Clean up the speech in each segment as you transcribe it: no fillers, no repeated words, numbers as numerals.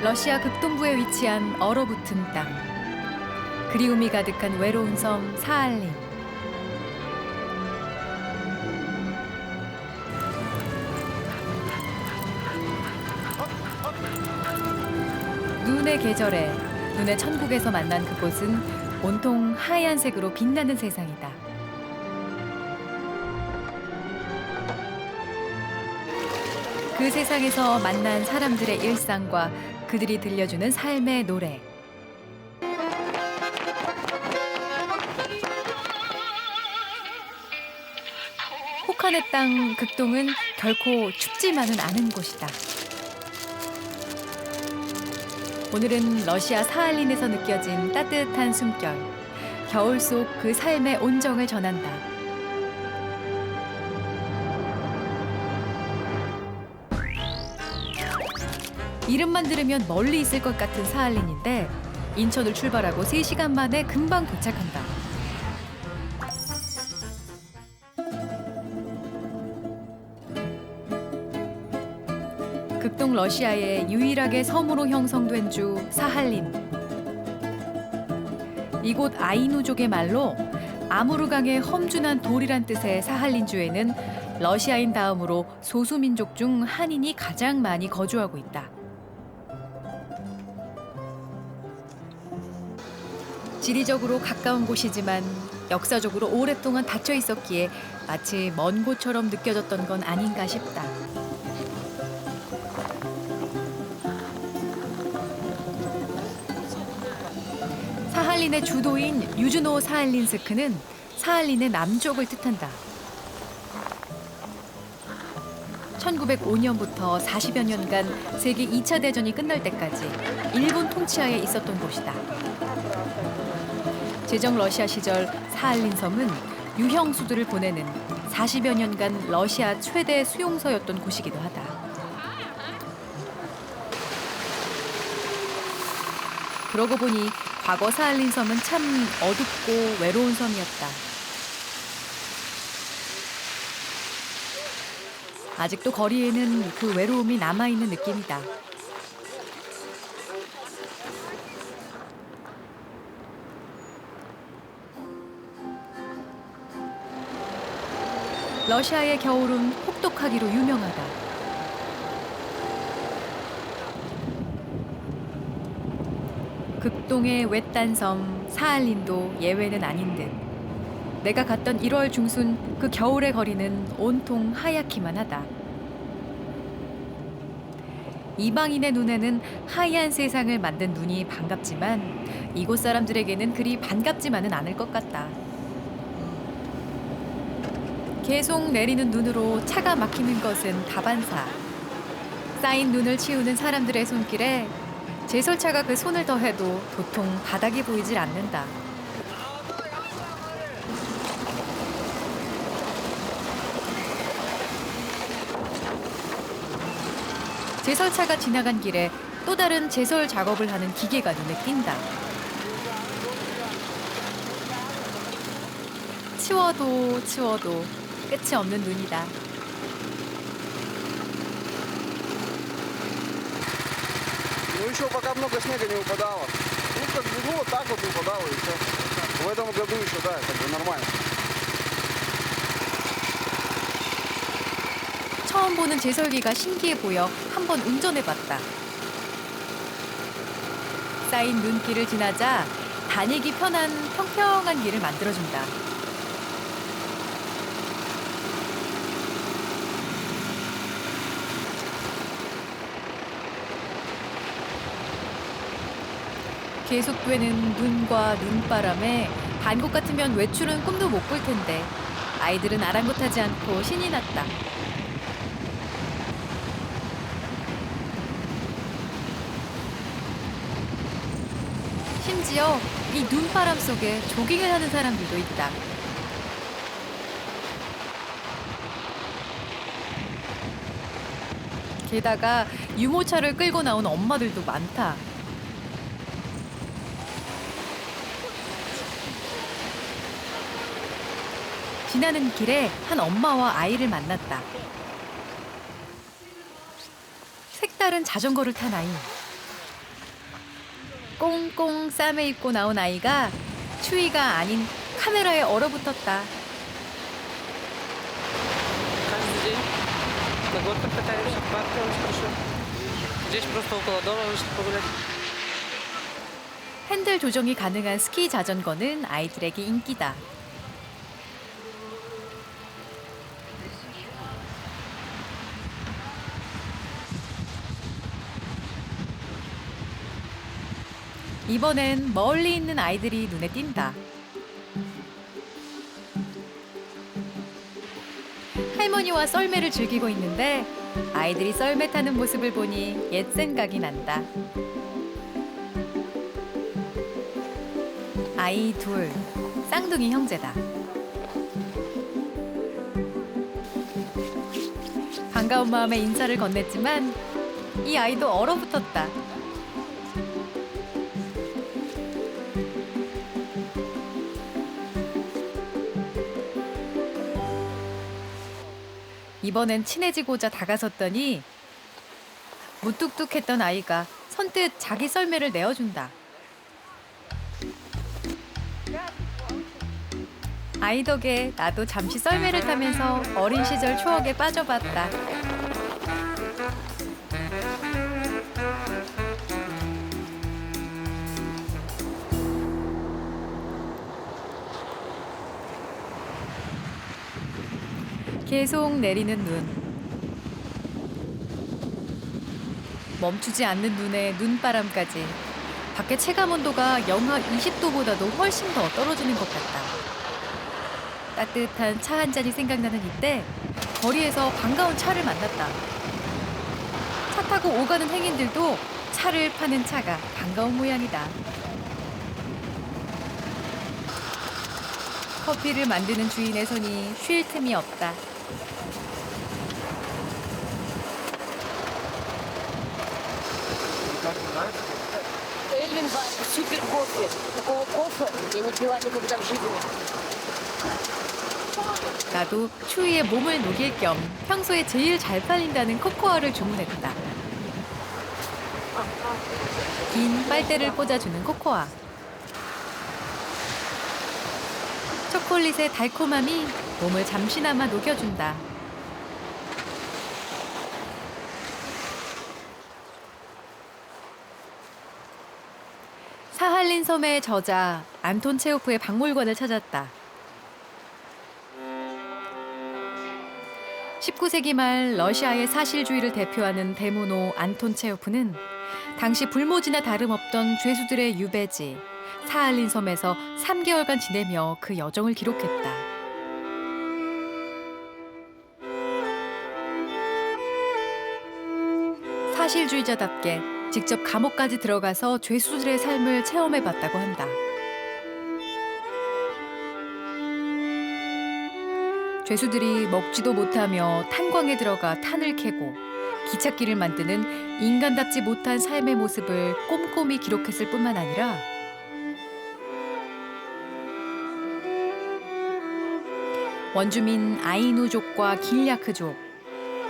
러시아 극동부에 위치한 얼어붙은 땅. 그리움이 가득한 외로운 섬 사할린. 눈의 계절에 눈의 천국에서 만난 그곳은 온통 하얀색으로 빛나는 세상이다. 그 세상에서 만난 사람들의 일상과 그들이 들려주는 삶의 노래. 혹한의 땅 극동은 결코 춥지만은 않은 곳이다. 오늘은 러시아 사할린에서 느껴진 따뜻한 숨결, 겨울 속 그 삶의 온정을 전한다. 이름만 들으면 멀리 있을 것 같은 사할린인데 인천을 출발하고 3시간 만에 금방 도착한다. 극동 러시아의 유일하게 섬으로 형성된 주 사할린. 이곳 아이누족의 말로 아무르강의 험준한 돌이란 뜻의 사할린주에는 러시아인 다음으로 소수민족 중 한인이 가장 많이 거주하고 있다. 지리적으로 가까운 곳이지만 역사적으로 오랫동안 닫혀 있었기에 마치 먼 곳처럼 느껴졌던 건 아닌가 싶다. 사할린의 주도인 유즈노 사할린스크는 사할린의 남쪽을 뜻한다. 1905년부터 40여 년간 세계 2차 대전이 끝날 때까지 일본 통치하에 있었던 곳이다. 제정 러시아 시절 사할린 섬은 유형수들을 보내는 40여 년간 러시아 최대 수용소였던 곳이기도 하다. 그러고 보니 과거 사할린 섬은 참 어둡고 외로운 섬이었다. 아직도 거리에는 그 외로움이 남아있는 느낌이다. 러시아의 겨울은 혹독하기로 유명하다. 극동의 외딴 섬 사할린도 예외는 아닌 듯. 내가 갔던 1월 중순 그 겨울의 거리는 온통 하얗기만 하다. 이방인의 눈에는 하얀 세상을 만든 눈이 반갑지만 이곳 사람들에게는 그리 반갑지만은 않을 것 같다. 계속 내리는 눈으로 차가 막히는 것은 다반사. 쌓인 눈을 치우는 사람들의 손길에 제설차가 그 손을 더해도 도통 바닥이 보이질 않는다. 제설차가 지나간 길에 또 다른 제설 작업을 하는 기계가 눈에 띈다. 치워도 치워도 끝이 없는 눈이다. Ну еще пока много снега не упадало. Ну как бы вот так вот упадало и все. В этом году еще да, как бы нормально. 처음 보는 제설기가 신기해 보여 한번 운전해봤다. 쌓인 눈길을 지나자 다니기 편한 평평한 길을 만들어준다. 계속되는 눈과 눈바람에 반곳 같으면 외출은 꿈도 못 꿀 텐데 아이들은 아랑곳하지 않고 신이 났다. 심지어 이 눈바람 속에 조깅을 하는 사람들도 있다. 게다가 유모차를 끌고 나온 엄마들도 많다. 지나는 길에 한 엄마와 아이를 만났다. 색다른 자전거를 탄 아이. 꽁꽁 싸매 입고 나온 아이가 추위가 아닌 카메라에 얼어붙었다. Каждый день на горках катаемся, в парке очень хорошо. Здесь просто около дома вышли погулять. 핸들 조정이 가능한 스키 자전거는 아이들에게 인기다. 이번엔 멀리 있는 아이들이 눈에 띈다. 할머니와 썰매를 즐기고 있는데 아이들이 썰매 타는 모습을 보니 옛 생각이 난다. 아이 둘, 쌍둥이 형제다. 반가운 마음에 인사를 건넸지만 이 아이도 얼어붙었다. 이번엔 친해지고자 다가섰더니 무뚝뚝했던 아이가 선뜻 자기 썰매를 내어준다. 아이 덕에 나도 잠시 썰매를 타면서 어린 시절 추억에 빠져봤다. 계속 내리는 눈. 멈추지 않는 눈에 눈바람까지. 밖에 체감 온도가 영하 20도보다도 훨씬 더 떨어지는 것 같다. 따뜻한 차 한 잔이 생각나는 이때 거리에서 반가운 차를 만났다. 차 타고 오가는 행인들도 차를 파는 차가 반가운 모양이다. 커피를 만드는 주인의 손이 쉴 틈이 없다. Эльвин супер кофе. Такого кофе я не пила никогда в жизни. 나도 추위에 몸을 녹일 겸 평소에 제일 잘 팔린다는 코코아를 주문했다. 긴 빨대를 꽂아주는 코코아. 초콜릿의 달콤함이 몸을 잠시나마 녹여준다. 사할린 섬의 저자 안톤 체호프의 박물관을 찾았다. 19세기 말 러시아의 사실주의를 대표하는 대문호 안톤 체호프는 당시 불모지나 다름없던 죄수들의 유배지 사할린 섬에서 3개월간 지내며 그 여정을 기록했다. 사실주의자답게 직접 감옥까지 들어가서 죄수들의 삶을 체험해봤다고 한다. 죄수들이 먹지도 못하며 탄광에 들어가 탄을 캐고 기찻길을 만드는 인간답지 못한 삶의 모습을 꼼꼼히 기록했을 뿐만 아니라 원주민 아이누족과 길야크족,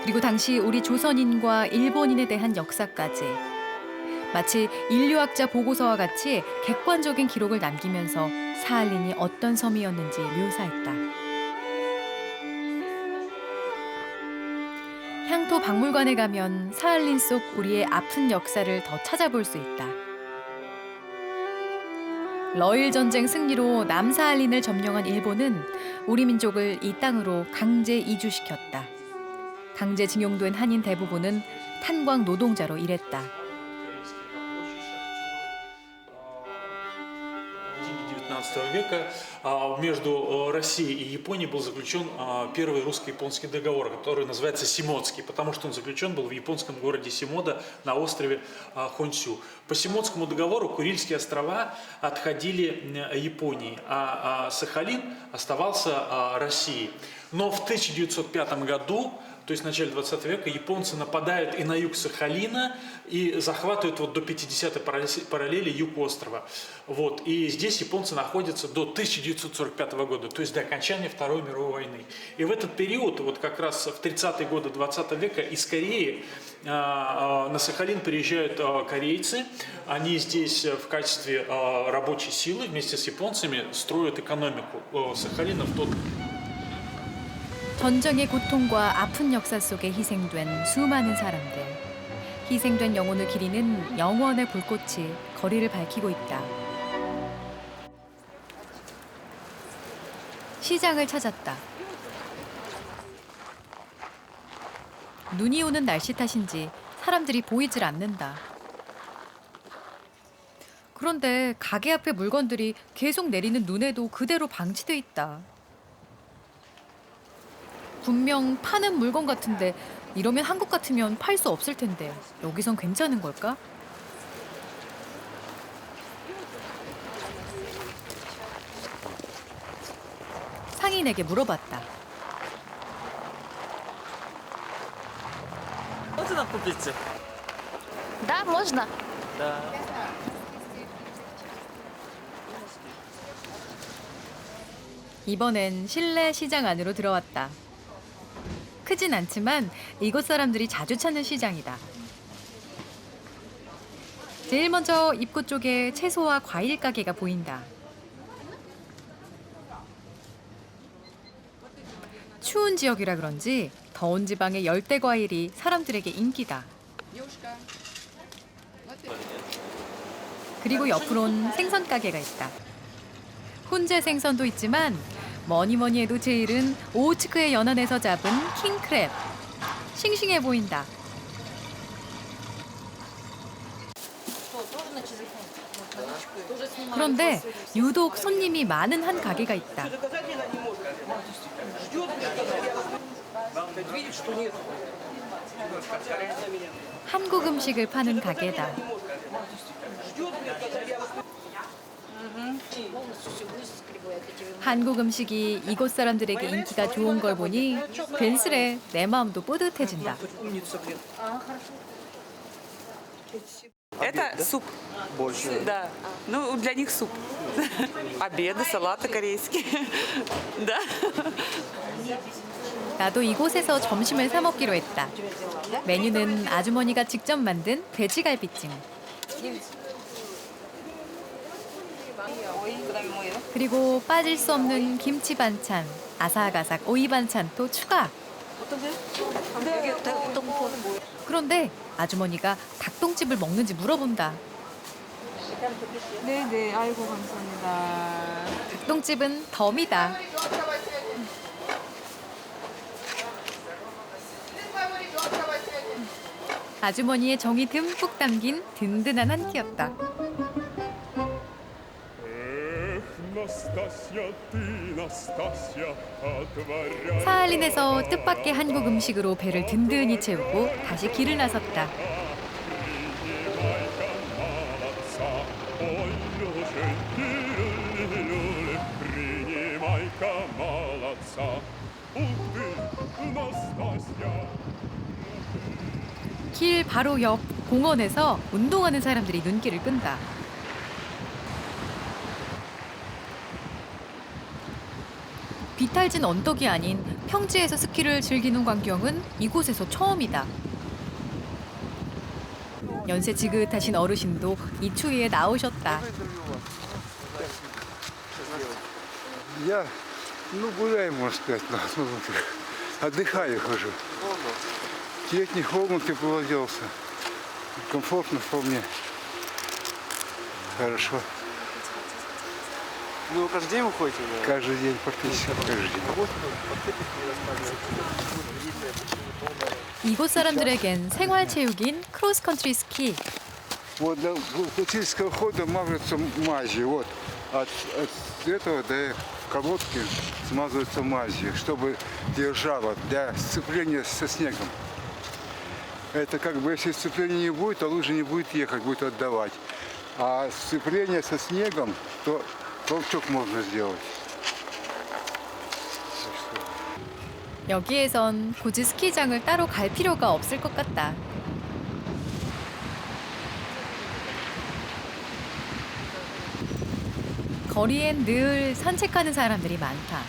그리고 당시 우리 조선인과 일본인에 대한 역사까지 마치 인류학자 보고서와 같이 객관적인 기록을 남기면서 사할린이 어떤 섬이었는지 묘사했다. 향토 박물관에 가면 사할린 속 우리의 아픈 역사를 더 찾아볼 수 있다. 러일 전쟁 승리로 남사할린을 점령한 일본은 우리 민족을 이 땅으로 강제 이주시켰다. 강제징용된 한인 대부분은 탄광 노동자로 일했다. века между Россией и Японией был заключен первый русско-японский договор, который называется Симоцкий, потому что он заключен был в японском городе Симода на острове Хонсю. По Симоцкому договору Курильские острова отходили Японии, а Сахалин оставался Россией. Но в 1905 году то есть в начале 20 века, японцы нападают и на юг Сахалина, и захватывают вот до 50-й параллели юг острова. Вот. И здесь японцы находятся до 1945 года, то есть до окончания Второй мировой войны. И в этот период, вот как раз в 30-е годы 20 века, из Кореи на Сахалин приезжают корейцы. Они здесь в качестве рабочей силы вместе с японцами строят экономику Сахалина в тот. 전쟁의 고통과 아픈 역사 속에 희생된 수많은 사람들. 희생된 영혼을 기리는 영원의 불꽃이 거리를 밝히고 있다. 시장을 찾았다. 눈이 오는 날씨 탓인지 사람들이 보이질 않는다. 그런데 가게 앞에 물건들이 계속 내리는 눈에도 그대로 방치돼 있다. 분명 파는 물건 같은데 이러면 한국 같으면 팔 수 없을 텐데 여기선 괜찮은 걸까? 상인에게 물어봤다. Можно нам купить? Да, можно? Да. 이번엔 실내 시장 안으로 들어왔다. 크진 않지만 이곳 사람들이 자주 찾는 시장이다. 제일 먼저 입구 쪽에 채소와 과일 가게가 보인다. 추운 지역이라 그런지 더운 지방의 열대 과일이 사람들에게 인기다. 그리고 옆으론 생선 가게가 있다. 훈제 생선도 있지만 뭐니 해도 제일은 오호츠크의 연안에서 잡은 킹크랩. 싱싱해 보인다. 그런데 유독 손님이 많은 한 가게가 있다. 한국 음식을 파는 가게다. 한국 음식이 이곳 사람들에게 인기가 좋은 걸 보니 괜스레 내 마음도 뿌듯해진다. Это суп. Больше. Да. Ну, для них суп. Обеды, салаты корейские. Да. 나도 이곳에서 점심을 사 먹기로 했다. 메뉴는 아주머니가 직접 만든 돼지갈비찜. 그리고 빠질 수 없는 김치 반찬, 아삭아삭 오이 반찬도 추가. 그런데 아주머니가 닭똥집을 먹는지 물어본다. 네네. 아이고, 감사합니다. 닭똥집은 덤이다. 아주머니의 정이 듬뿍 담긴 든든한 한 끼였다. 사할린에서 뜻밖의 한국 음식으로 배를 든든히 채우고 다시 길을 나섰다. 길 바로 옆 공원에서 운동하는 사람들이 눈길을 끈다. 비탈진 언덕이 아닌 평지에서 스키를 즐기는 광경은 이곳에서 처음이다. 연세 지긋하신 어르신도 이 추위에 나오셨다. Я, гуляю, можно сказать, отдыхаю, хожу. Летний холодно, тепло оделся. Комфортно вполне. Хорошо. Ну, каждый день вы ходите? Да? Каждый день практически, каждый день. 이곳 사람들에겐 생활체육인 크로스컨트리 스키. Вот для классического хода мажется мазью. Вот. От этого до колодки смазывается мазью, чтобы держало для сцепления со снегом. Это как бы, если сцепления не будет, то лыжа не будет ехать, будет отдавать. А сцепление со снегом, то толчок можно сделать. 여기에선 굳이 스키장을 따로 갈 필요가 없을 것 같다. 거리엔 늘 산책하는 사람들이 많다.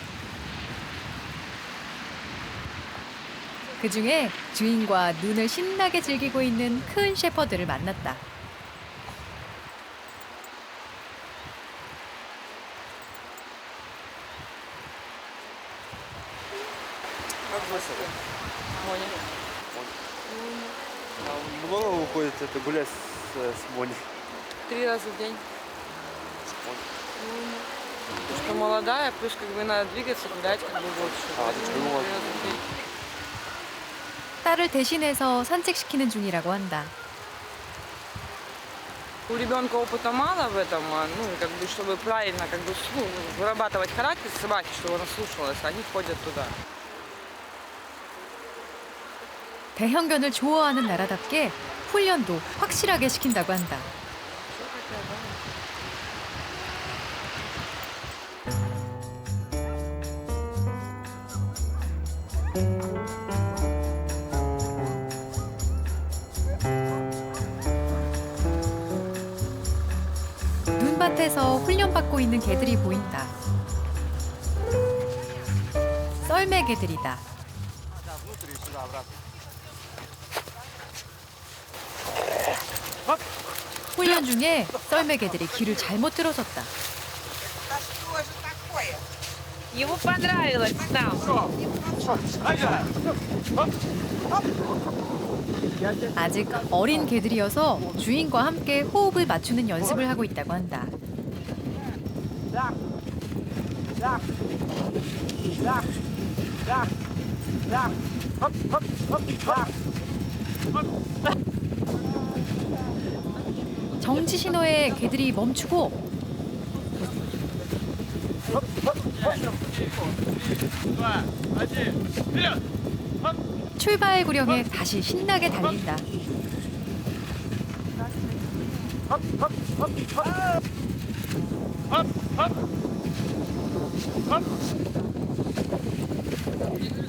그중에 주인과 눈을 신나게 즐기고 있는 큰 셰퍼드를 만났다. Как звать его? Моня. А много вы ходите это гулять с Моней? 3 раза в день. Потому что молодая, плюс как бы надо двигаться, гулять как бы больше. Поэтому почему 3 раза в день. 딸을 대신해서 산책시키는 중이라고 한다. У ребенка опыта мало в этом, ну, и как бы, чтобы правильно как бы, ну, вырабатывать характер собаки, чтобы она слушалась, они ходят туда. 대형견을 좋아하는 나라답게 훈련도 확실하게 시킨다고 한다. 눈밭에서 훈련받고 있는 개들이 보인다. 썰매 개들이다. 훈련 중에 썰매 개들이 귀를 잘못 들어섰다. Ему понравилось там. 아직 어린 개들이어서 주인과 함께 호흡을 맞추는 연습을 하고 있다고 한다. 정지 신호에 개들이 멈추고 출발 구령에 다시 신나게 달린다.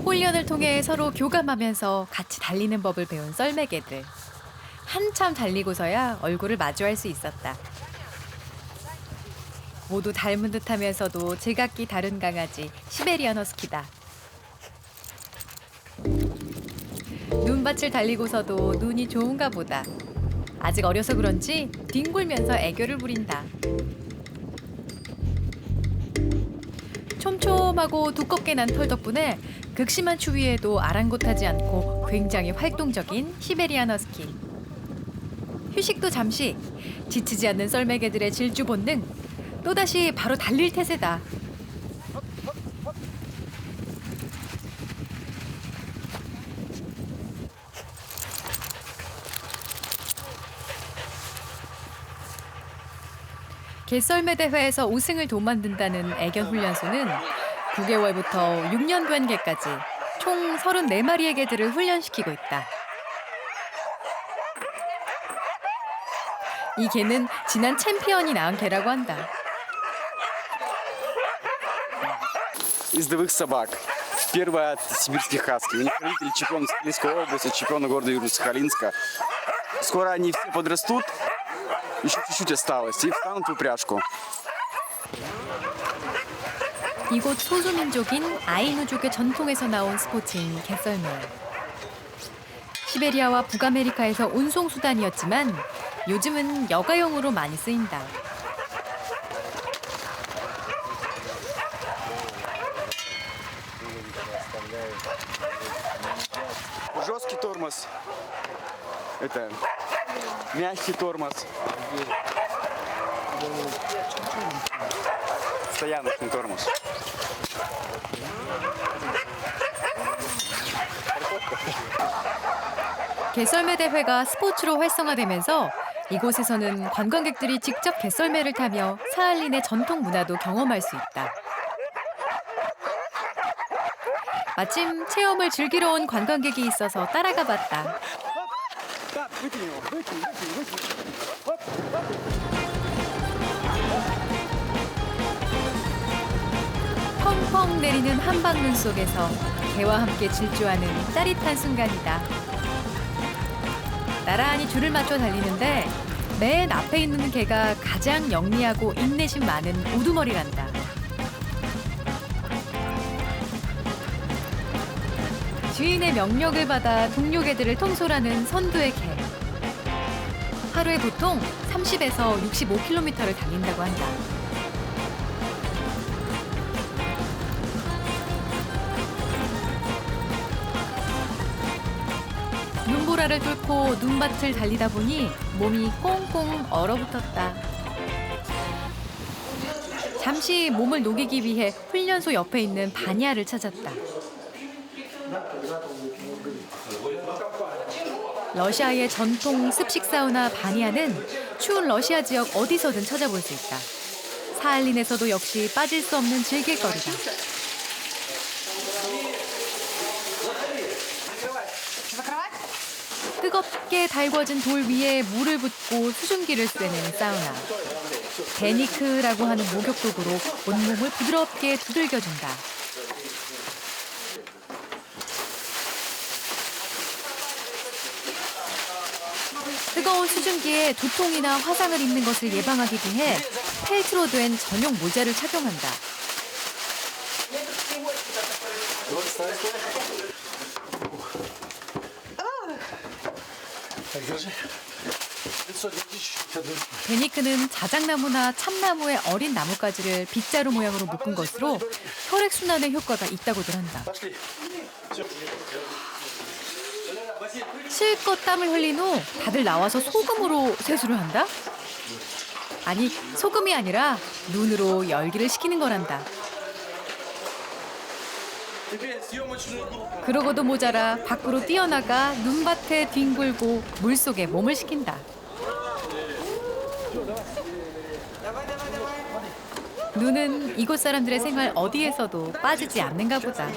훈련을 통해 서로 교감하면서 같이 달리는 법을 배운 썰매개들. 한참 달리고서야 얼굴을 마주할 수 있었다. 모두 닮은 듯하면서도 제각기 다른 강아지 시베리안 허스키다. 눈밭을 달리고서도 눈이 좋은가 보다. 아직 어려서 그런지 뒹굴면서 애교를 부린다. 촘촘하고 두껍게 난 털 덕분에 극심한 추위에도 아랑곳하지 않고 굉장히 활동적인 시베리안 허스키. 휴식도 잠시. 지치지 않는 썰매개들의 질주 본능. 또다시 바로 달릴 태세다. 개썰매 대회에서 우승을 도만든다는 애견 훈련소는 9개월부터 6년 된 개까지 총 34마리의 개들을 훈련시키고 있다. 이 개는 지난 챔피언이 낳은 개라고 한다. ездовых собак. Первая от сибирских хаски. У них родители чемпион Сахалинской области, чемпион города Южно-Сахалинска. Скоро они все подрастут, еще чуть-чуть осталось, и встанут в упряжку. 이곳 소수민족인 아이누족의 전통에서 나온 스포츠인 개썰매. 시베리아와 북아메리카에서 운송수단이었지만 요즘은 여가용으로 많이 쓰인다. Жесткий тормоз. Это мягкий тормоз. Стояночный тормоз. 개썰매 대회가 스포츠로 활성화되면서 이곳에서는 관광객들이 직접 개썰매를 타며 사할린의 전통 문화도 경험할 수 있다. 마침 체험을 즐기러 온 관광객이 있어서 따라가 봤다. 펑펑 내리는 한방눈 속에서 개와 함께 질주하는 짜릿한 순간이다. 나란히 줄을 맞춰 달리는데 맨 앞에 있는 개가 가장 영리하고 인내심 많은 우두머리란다. 주인의 명령을 받아 동료 개들을 통솔하는 선두의 개. 하루에 보통 30에서 65km를 달린다고 한다. 눈보라를 뚫고 눈밭을 달리다 보니 몸이 꽁꽁 얼어붙었다. 잠시 몸을 녹이기 위해 훈련소 옆에 있는 바니아를 찾았다. 러시아의 전통 습식 사우나 바니아는 추운 러시아 지역 어디서든 찾아볼 수 있다. 사할린에서도 역시 빠질 수 없는 즐길거리다. 뜨겁게 달궈진 돌 위에 물을 붓고 수증기를 쐬는 사우나. 베니크라고 하는 목욕도구로 온몸을 부드럽게 두들겨준다. 뜨거운 수증기에 두통이나 화상을 입는 것을 예방하기 위해 펠트로 된 전용 모자를 착용한다. 베니크는 자작나무나 참나무의 어린 나뭇가지를 빗자루 모양으로 묶은 것으로 혈액순환에 효과가 있다고들 한다. 실컷 땀을 흘린 후 다들 나와서 소금으로 세수를 한다? 아니, 소금이 아니라 눈으로 열기를 식히는 거란다. 그러고도 모자라 밖으로 뛰어나가 눈밭에 뒹굴고 물속에 몸을 식힌다. 눈은 이곳 사람들의 생활 어디에서도 빠지지 않는가 보다.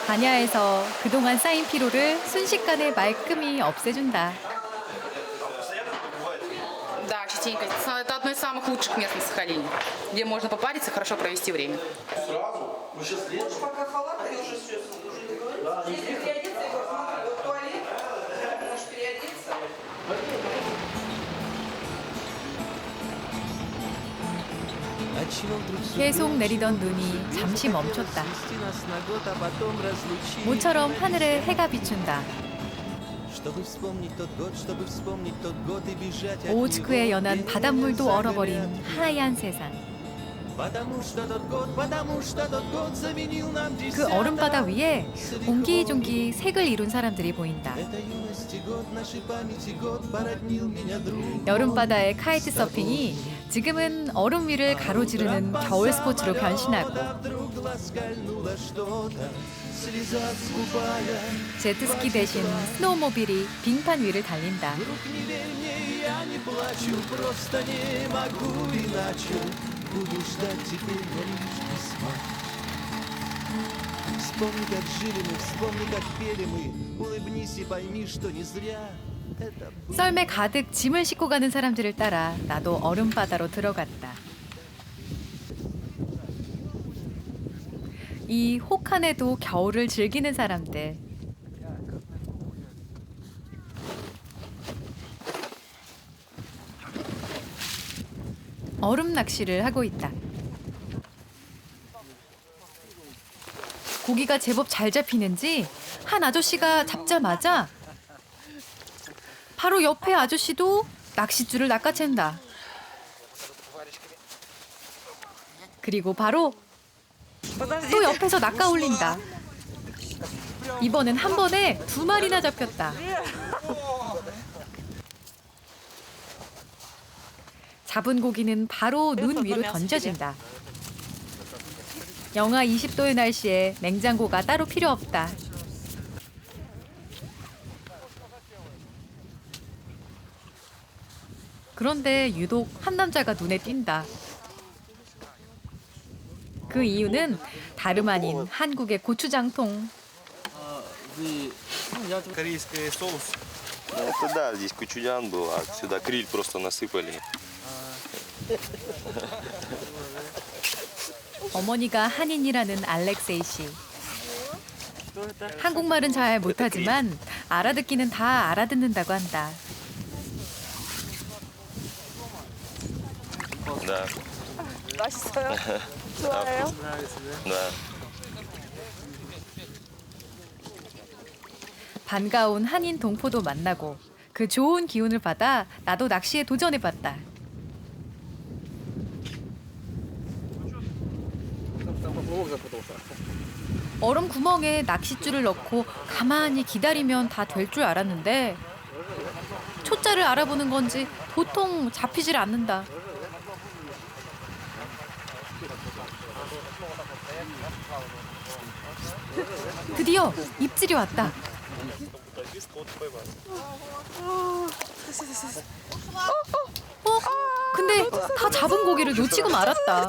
바냐에서 그동안 쌓인 피로를 순식간에 말끔히 없애준다. Да, частенько. Это одно из самых лучших мест на Сахалине, где можно попариться и хорошо провести время. 계속 내리던 눈이 잠시 멈췄다. 모처럼 하늘에 해가 비춘다. 오호츠크의 연한 바닷물도 얼어버린 하얀 세상. 그 얼음바다 위에 옹기종기 색을 이룬 사람들이 보인다. 여름바다의 카이트 서핑이 지금은 얼음 위를 가로지르는 겨울 스포츠로 변신하고 제트스키 대신 스노우모빌이 빙판 위를 달린다. 썰매 가득 짐을 싣고 가는 사람들을 따라 나도 얼음바다로 들어갔다. 이 혹한에도 겨울을 즐기는 사람들. 얼음 낚시를 하고 있다. 고기가 제법 잘 잡히는지 한 아저씨가 잡자마자 바로 옆에 아저씨도 낚싯줄을 낚아챈다. 그리고 바로 또 옆에서 낚아 올린다. 이번엔 한 번에 2마리나 잡혔다. 잡은 고기는 바로 눈 위로 던져진다. 영하 20도의 날씨에 냉장고가 따로 필요 없다. 그런데 유독 한 남자가 눈에 띈다. 그 이유는 다름 아닌 한국의 고추장통. Корейский соус Это да, здесь кучуян был, а сюда криль просто насыпали. 어머니가 한인이라는 알렉세이 씨. 한국말은 잘 못하지만 알아듣기는 다 알아듣는다고 한다. Да. 맛있어요? 좋아해요? Да. 반가운 한인 동포도 만나고 그 좋은 기운을 받아 나도 낚시에 도전해봤다. 얼음 구멍에 낚싯줄을 넣고 가만히 기다리면 다 될 줄 알았는데 초짜를 알아보는 건지 도통 잡히질 않는다. 드디어 입질이 왔다. 어? 근데 다 잡은 고기를 놓치고 말았다.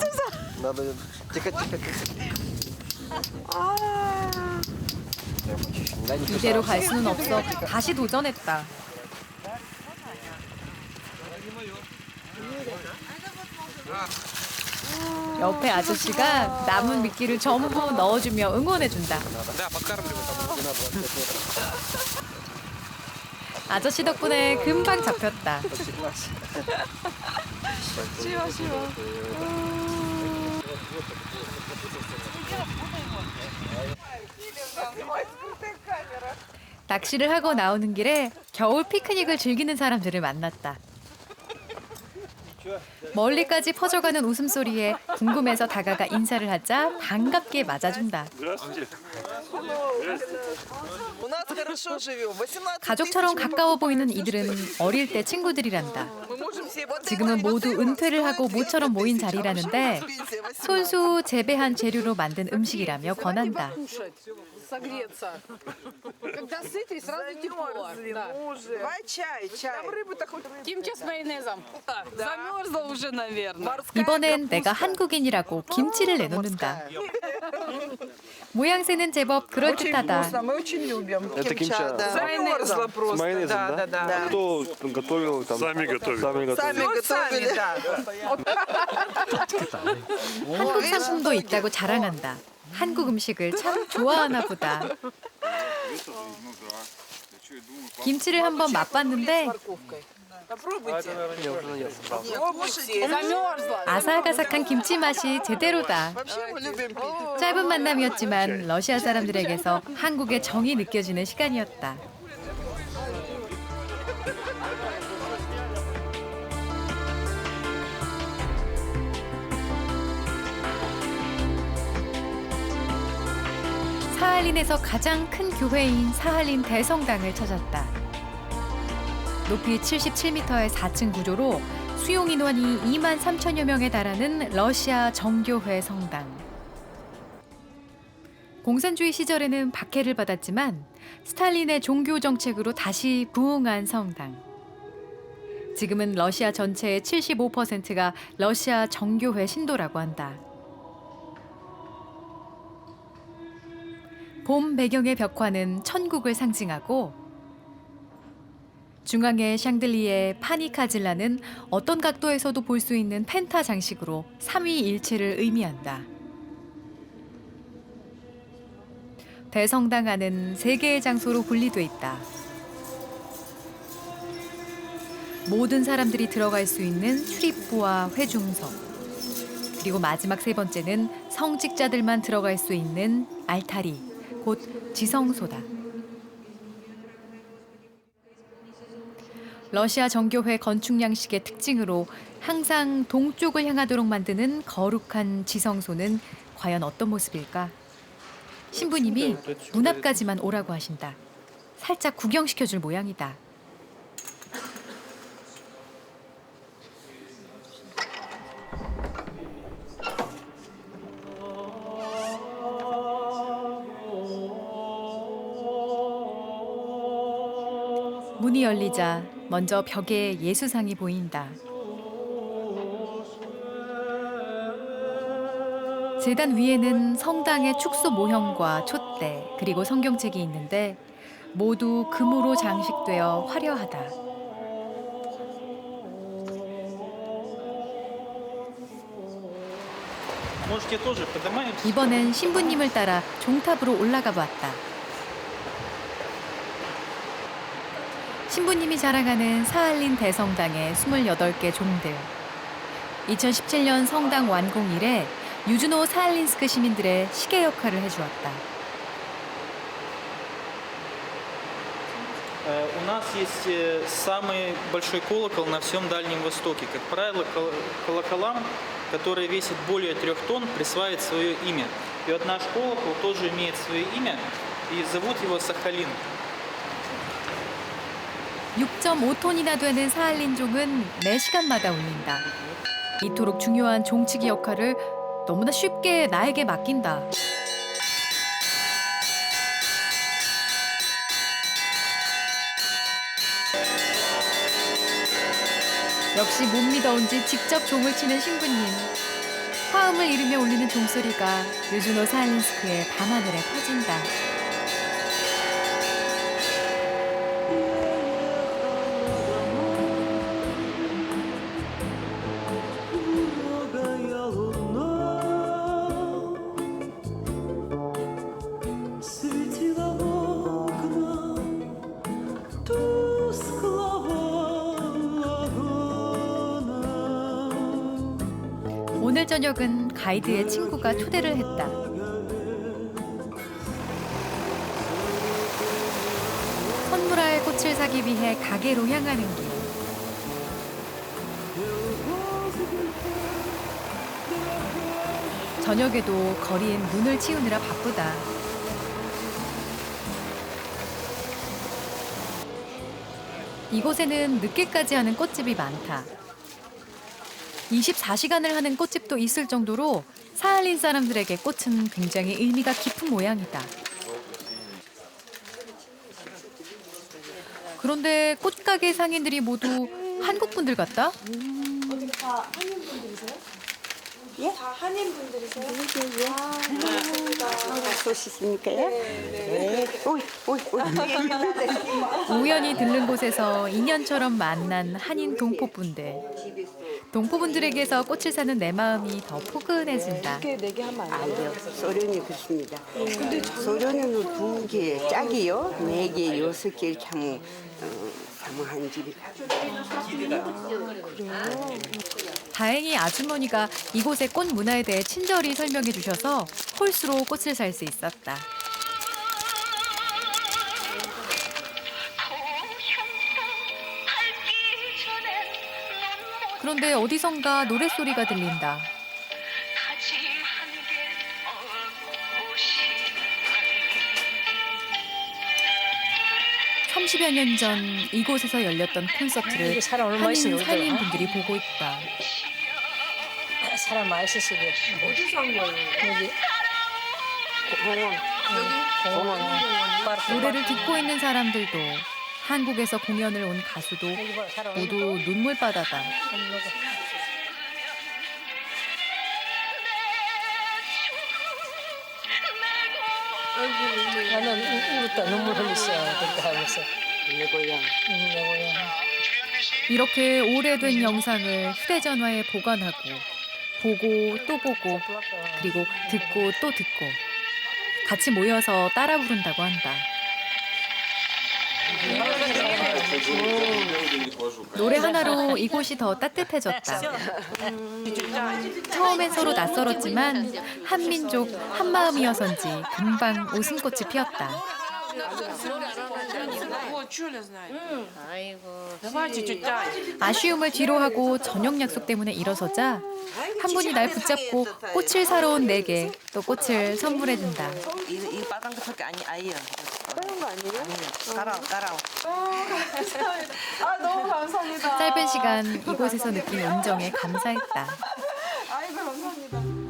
Надо тихо-тихо-тихо. 이대로 갈 수는 없어 다시 도전했다. 옆에 아저씨가 남은 미끼를 전부 넣어주며 응원해준다. 아저씨 덕분에 금방 잡혔다. 낚시를 하고 나오는 길에 겨울 피크닉을 즐기는 사람들을 만났다. 멀리까지 퍼져가는 웃음소리에 궁금해서 다가가 인사를 하자 반갑게 맞아준다. 가족처럼 가까워 보이는 이들은 어릴 때 친구들이란다. 지금은 모두 은퇴를 하고 모처럼 모인 자리라는데 손수 재배한 재료로 만든 음식이라며 권한다. 이번엔 내가 한국인이라고 김치를 내놓는다. 모양새는 제법 그럴듯하다. Это кимча. С майонезом, да? Кто готовил там? Сами готовили. 한국 상품도 있다고 자랑한다. 한국 음식을 참 좋아하나 보다. 김치를 한번 맛봤는데 아삭아삭한 김치 맛이 제대로다. 짧은 만남이었지만 러시아 사람들에게서 한국의 정이 느껴지는 시간이었다. 사할린에서 가장 큰 교회인 사할린 대성당을 찾았다. 높이 77m의 4층 구조로 수용 인원이 2만 3천여 명에 달하는 러시아 정교회 성당. 공산주의 시절에는 박해를 받았지만 스탈린의 종교 정책으로 다시 부흥한 성당. 지금은 러시아 전체의 75%가 러시아 정교회 신도라고 한다. 봄 배경의 벽화는 천국을 상징하고 중앙의 샹들리에 파니카질라는 어떤 각도에서도 볼 수 있는 펜타 장식으로 삼위일체를 의미한다. 대성당 안은 3개의 장소로 분리돼 있다. 모든 사람들이 들어갈 수 있는 출입구와 회중석, 그리고 마지막 3번째는 성직자들만 들어갈 수 있는 알타리, 곧 지성소다. 러시아 정교회 건축 양식의 특징으로 항상 동쪽을 향하도록 만드는 거룩한 지성소는 과연 어떤 모습일까? 신부님이 문 앞까지만 오라고 하신다. 살짝 구경시켜줄 모양이다. 문이 열리자 먼저 벽에 예수상이 보인다. 제단 위에는 성당의 축소 모형과 촛대 그리고 성경책이 있는데 모두 금으로 장식되어 화려하다. 이번엔 신부님을 따라 종탑으로 올라가 봤다. 신부님이 자랑하는 사할린 대성당의 28개 종들. 2017년 성당 완공 이래 유주노 사할린스크 시민들의 시계 역할을 해주었다. У нас есть самый большой колокол на всем Дальнем Востоке. Как правило, колоколам, которые весят более 3 тонн, присваивает свое имя. И вот наш колокол тоже имеет свое имя, и зовут его Сахалин. 6.5톤이나 되는 사할린종은 4시간마다 울린다. 이토록 중요한 종치기 역할을 너무나 쉽게 나에게 맡긴다. 역시 못 믿어온지 직접 종을 치는 신부님. 화음을 이루며 울리는 종소리가 유주노 사할린스크의 밤하늘에 퍼진다. 오늘 저녁은 가이드의 친구가 초대를 했다. 선물할 꽃을 사기 위해 가게로 향하는 길. 저녁에도 거리엔 눈을 치우느라 바쁘다. 이곳에는 늦게까지 하는 꽃집이 많다. 24시간을 하는 꽃집도 있을 정도로 사할린 사람들에게 꽃은 굉장히 의미가 깊은 모양이다. 그런데 꽃가게 상인들이 모두 한국 분들 같다? 어디 다 한인분들이세요? 예? 다 한인분들이세요? 소식입니까요? 네. 우연히 들른 곳에서 인연처럼 만난 한인 동포분들. 동포분들에게서 꽃을 사는 내 마음이 더 포근해진다. 네개 하면 안 돼요? 아니요, 소련이 그렇습니다. 소련은 2개, 짝이요. 4개, 6개 이렇게 하면 사모한 집이 다행히 아주머니가 이곳의 꽃 문화에 대해 친절히 설명해 주셔서 홀수로 꽃을 살 수 있었다. 그런데 어디선가 노랫소리가 들린다. 30여 년 전 이곳에서 열렸던 콘서트를 한인 살림분들이 보고 있다. 사람 많이 쓰시게. 어디서 한 거예요? 여기. 공원. 노래를 듣고 있는 사람들도 한국에서 공연을 온 가수도 모두 눈물바다다. 나는 울었다 눈물 흘리시야 그렇게 하면서. 내 고향. 이렇게 오래된 영상을 휴대전화에 보관하고 보고 또 보고 그리고 듣고 또 듣고 같이 모여서 따라 부른다고 한다. 노래 하나로 이곳이 더 따뜻해졌다. 처음엔 서로 낯설었지만 한민족 한마음이어서인지 금방 웃음꽃이 피었다. 아쉬움을 뒤로하고 저녁 약속 때문에 일어서자 한 분이 날 붙잡고 꽃을 사러 온 내게 또 꽃을 선물해준다. 이 빨간 것밖에 아니에요. 다른 거 아니에요? 따라오. 아 너무 감사합니다. 짧은 시간 이곳에서 느낀 온정에 감사했다. 아이고 감사합니다.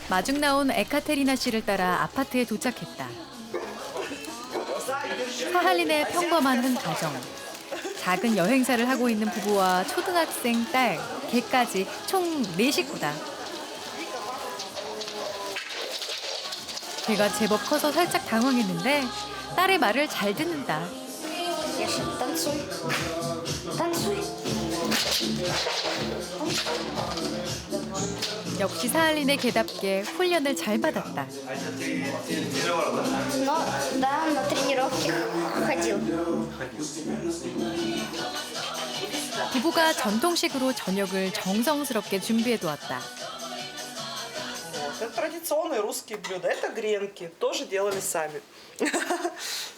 마중 나온 에카테리나 씨를 따라 아파트에 도착했다. 사할린의 평범한 한 가정. 작은 여행사를 하고 있는 부부와 초등학생 딸, 개까지 총 4식구다. 개가 제법 커서 살짝 당황했는데 딸의 말을 잘 듣는다. 역시 사할린의 개답게 훈련을 잘 받았다. Да, на тренировки ходил. 부부가 전통식으로 저녁을 정성스럽게 준비해두었다. Это традиционные русские блюда. Это гренки. Тоже делали сами.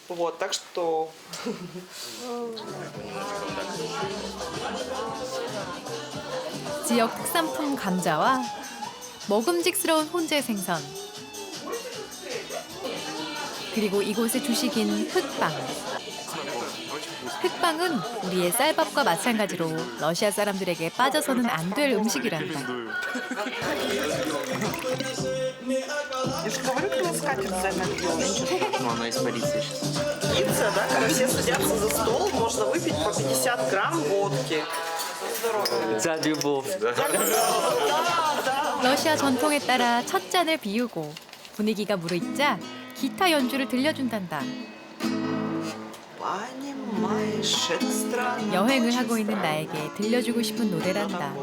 Вот, так что... 지역 특산품 감자와 먹음직스러운 혼재 생선, 그리고 이곳의 주식인 흑빵. 흑빵은 우리의 쌀밥과 마찬가지로 러시아 사람들에게 빠져서는 안 될 음식이란다. Я же говорю, ты на скатерть напьешь. Ну, она испарится сейчас. Традиция, да, когда все садятся за стол, можно выпить по 50 грамм водки. За любовь. 러시아 전통에 따라 첫 잔을 비우고 분위기가 무르익자 기타 연주를 들려준단다. 여행을 하고 있는 나에게 들려주고 싶은 노래란다.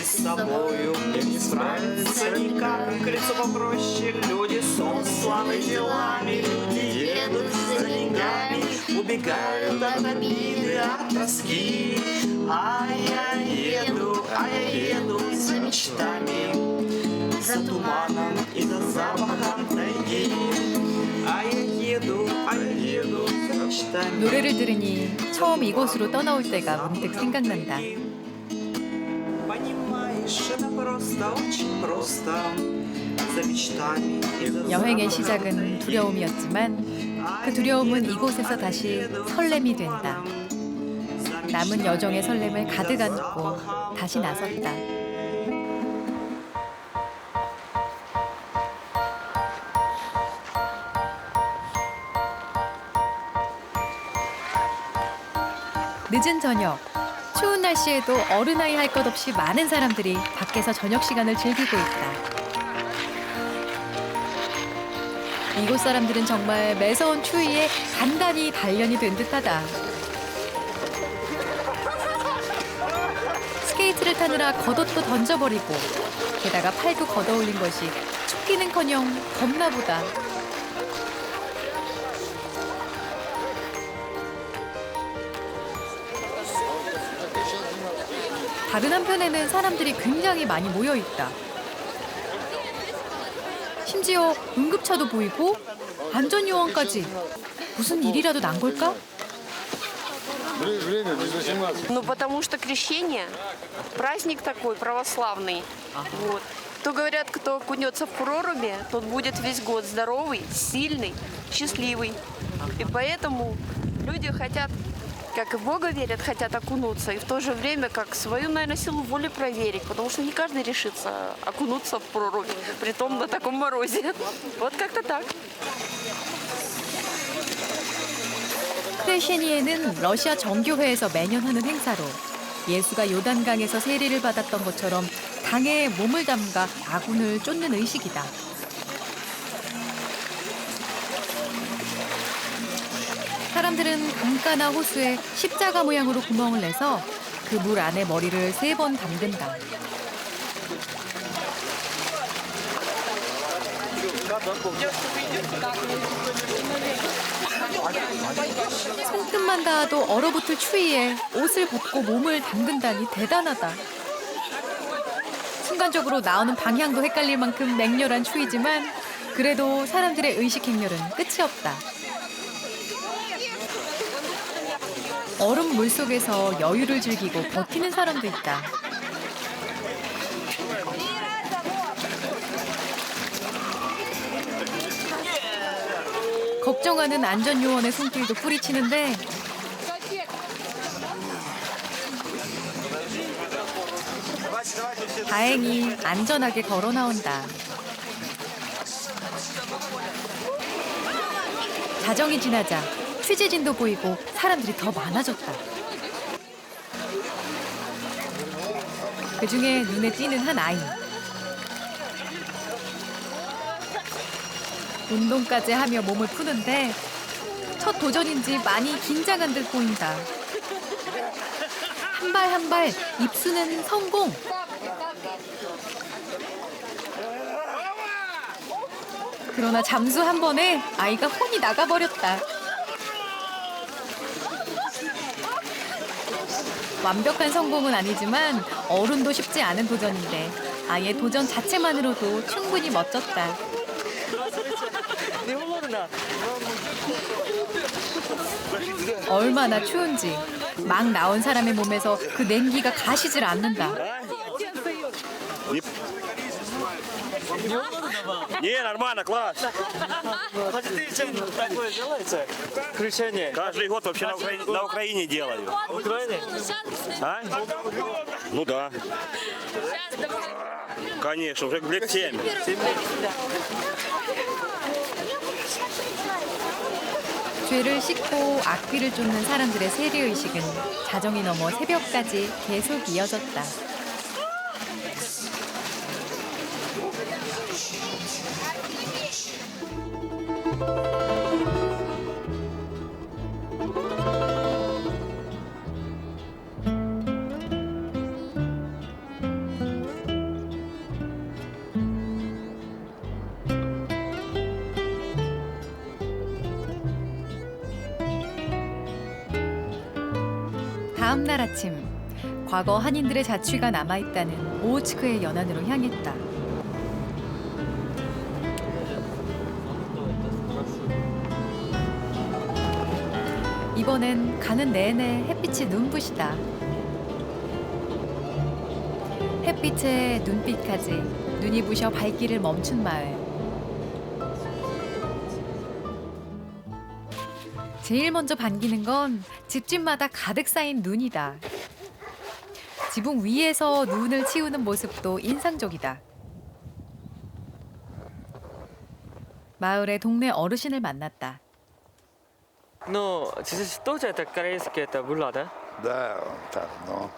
С тобою мне не справиться никак. Колесо попроще, люди сон, славы делами. Люди едут за деньгами, убегают от обиды, от тоски. А я еду за мечтами, за туманом и за запахом тайги. А я еду за мечтами. 노래를 들으니 처음 이곳으로 떠나올 때가 문득 생각난다. 여행의 시작은 두려움이었지만 그 두려움은 이곳에서 다시 설렘이 된다. 남은 여정의 설렘을 가득 안고 다시 나섰다. 늦은 저녁, 추운 날씨에도 어른아이 할 것 없이 많은 사람들이 밖에서 저녁 시간을 즐기고 있다. 이곳 사람들은 정말 매서운 추위에 단단히 단련이 된 듯하다. 스케이트를 타느라 겉옷도 던져버리고 게다가 팔도 걷어올린 것이 춥기는커녕 덥나 보다. 다른 한편에는 사람들이 굉장히 많이 모여 있다. 심지어 응급차도 보이고 안전요원까지. 무슨 일이라도 난 걸까? Ну, потому что крещение, праздник такой православный. Вот. То говорят, кто окунется в проруби, тот будет весь год здоровый, сильный, счастливый. И поэтому люди хотят, как и в Бога верят, хотят окунуться. И в то же время, как свою, наверное, силу воли проверить. Потому что не каждый решится окунуться в прорубь, притом на таком морозе. Вот как-то так. 크레시니에는 러시아 정교회에서 매년 하는 행사로 예수가 요단강에서 세례를 받았던 것처럼 강에 몸을 담가 아군을 쫓는 의식이다. 사람들은 강가나 호수에 십자가 모양으로 구멍을 내서 그 물 안에 머리를 3번 담근다. 손끝만 닿아도 얼어붙을 추위에 옷을 벗고 몸을 담근다니 대단하다. 순간적으로 나오는 방향도 헷갈릴 만큼 맹렬한 추위지만 그래도 사람들의 의식 행렬은 끝이 없다. 얼음 물속에서 여유를 즐기고 버티는 사람도 있다. 걱정하는 안전요원의 손길도 뿌리치는데 다행히 안전하게 걸어 나온다. 자정이 지나자 취재진도 보이고 사람들이 더 많아졌다. 그중에 눈에 띄는 한 아이. 운동까지 하며 몸을 푸는데 첫 도전인지 많이 긴장한 듯 보인다. 한 발 한 발 입수는 성공. 그러나 잠수 한 번에 아이가 혼이 나가버렸다. 완벽한 성공은 아니지만 어른도 쉽지 않은 도전인데 아이의 도전 자체만으로도 충분히 멋졌다. 얼마나 추운지 막 나온 사람의 몸에서 그 냉기가 가시질 않는다. Не, нормально, класс. такое делаете? Крещение. Каждый год вообще на Украине делаю. В Украине? А? Ну да. Конечно, уже лет 7. 죄를 씻고 악귀를 쫓는 사람들의 세례의식은 자정이 넘어 새벽까지 계속 이어졌다. 다음 날 아침, 과거 한인들의 자취가 남아있다는 오호츠크의 연안으로 향했다. 이번엔 가는 내내 햇빛이 눈부시다. 햇빛에 눈빛까지 눈이 부셔 발길을 멈춘 마을. 제일 먼저 반기는 건 집집마다 가득 쌓인 눈이다. 지붕 위에서 눈을 치우는 모습도 인상적이다. 마을의 동네 어르신을 만났다. Ну, тоже это корейский, это была, да? Да, там, ну,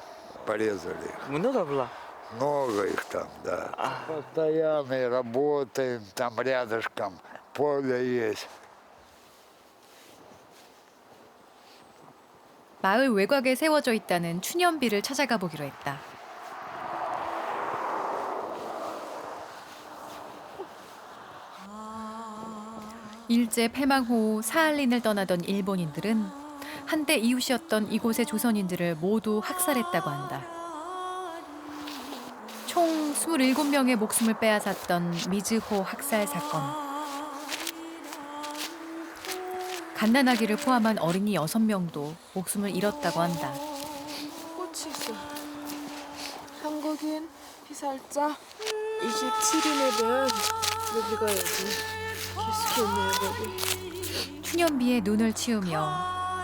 порезали. Много было? Много их там, да. Постоянно работаем, там рядышком поле есть. 마을 외곽에 세워져 있다는 추념비를 찾아가 보기로 했다. 일제 패망 후 사할린을 떠나던 일본인들은 한때 이웃이었던 이곳의 조선인들을 모두 학살했다고 한다. 총 27명의 목숨을 빼앗았던 미즈호 학살 사건. 갓난아기를 포함한 어린이 6명도 목숨을 잃었다고 한다. 꽃이 있어. 한국인 피살자 27인에 여기 가야지. 계속했네요, 거기. 추념비에 눈을 치우며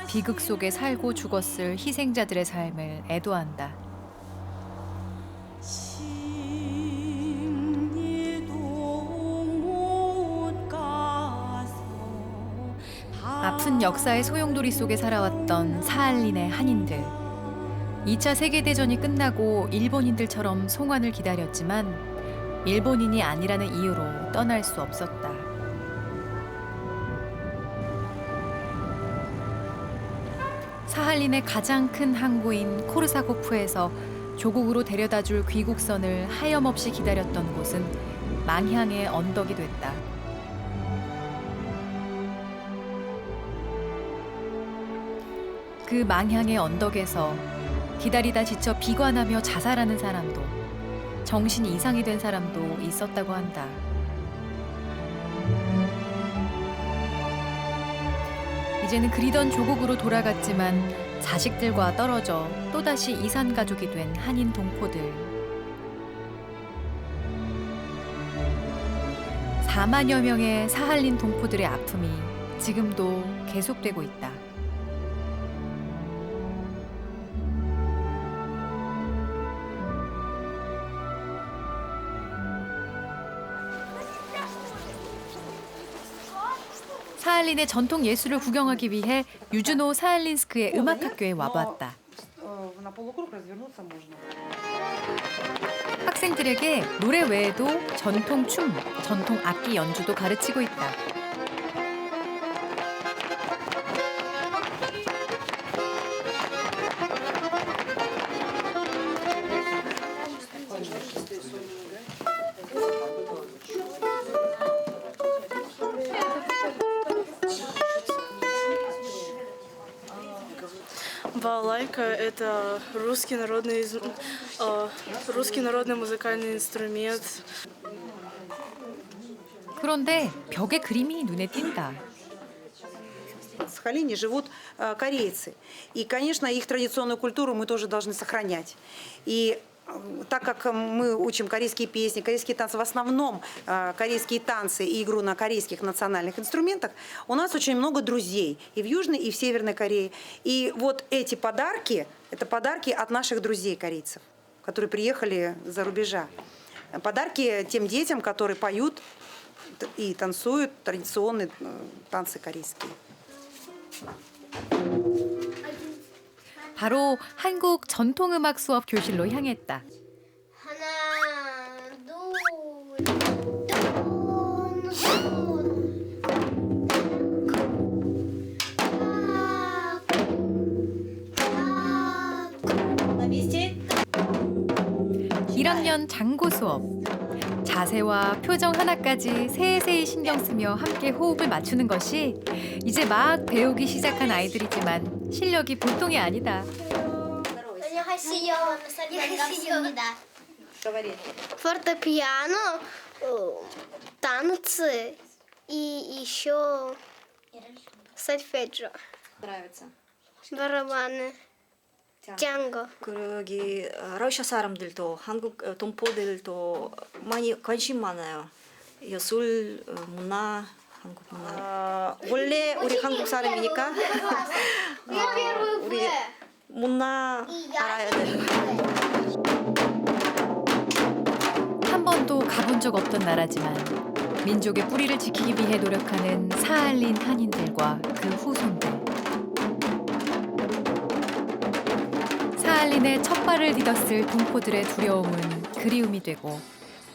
비극 속에 살고 죽었을 희생자들의 삶을 애도한다. 아픈 역사의 소용돌이 속에 살아왔던 사할린의 한인들. 2차 세계대전이 끝나고 일본인들처럼 송환을 기다렸지만 일본인이 아니라는 이유로 떠날 수 없었다. 사할린의 가장 큰 항구인 코르사코프에서 조국으로 데려다줄 귀국선을 하염없이 기다렸던 곳은 망향의 언덕이 됐다. 그 망향의 언덕에서 기다리다 지쳐 비관하며 자살하는 사람도, 정신이 이상이 된 사람도 있었다고 한다. 이제는 그리던 조국으로 돌아갔지만 자식들과 떨어져 또다시 이산 가족이 된 한인 동포들. 4만여 명의 사할린 동포들의 아픔이 지금도 계속되고 있다. 사할린의 전통 예술을 구경하기 위해 유주노 사할린스크의 음악학교에 와보았다. 학생들에게 노래 외에도 전통 춤, 전통 악기 연주도 가르치고 있다. Балалайка – это русский народный музыкальный инструмент. 그런데 벽에 그림이 눈에 띈다. В Сахалине живут корейцы. И, конечно, их традиционную культуру мы тоже должны сохранять. И так как мы учим корейские песни, корейские танцы, в основном корейские танцы и игру на корейских национальных инструментах, у нас очень много друзей и в Южной, и в Северной Корее. И вот эти подарки, это подарки от наших друзей корейцев, которые приехали за рубежа. Подарки тем детям, которые поют и танцуют традиционные танцы корейские. 바로 한국 전통음악 수업 교실로 향했다. На месте. 1학년 장구 수업. 자세와 표정 하나까지 세세히 신경 쓰며 함께 호흡을 맞추는 것이 이제 막 배우기 시작한 아이들이지만 실력이 보통이 아니다. Фортепиано, танцы и еще сольфеджио. Нравится. барабаны. 짱거. 여기 러시아 사람들도 한국 동포들도 많이 관심 많아요. 예술, 문화, 한국 문화. 원래 우리 한국 사람이니까 우리 문화 알아야 돼. 한 번도 가본 적 없던 나라지만 민족의 뿌리를 지키기 위해 노력하는 사할린 한인들과 그 후손들. 사할린의 첫 발을 디뎠을 동포들의 두려움은 그리움이 되고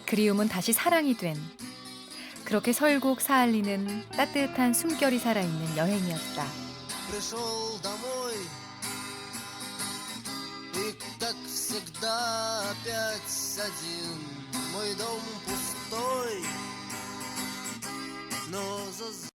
그리움은 다시 사랑이 된 그렇게 설국 사할린은 따뜻한 숨결이 살아있는 여행이었다. Пришел домой и, как всегда, опять один. Мой дом пустой, но за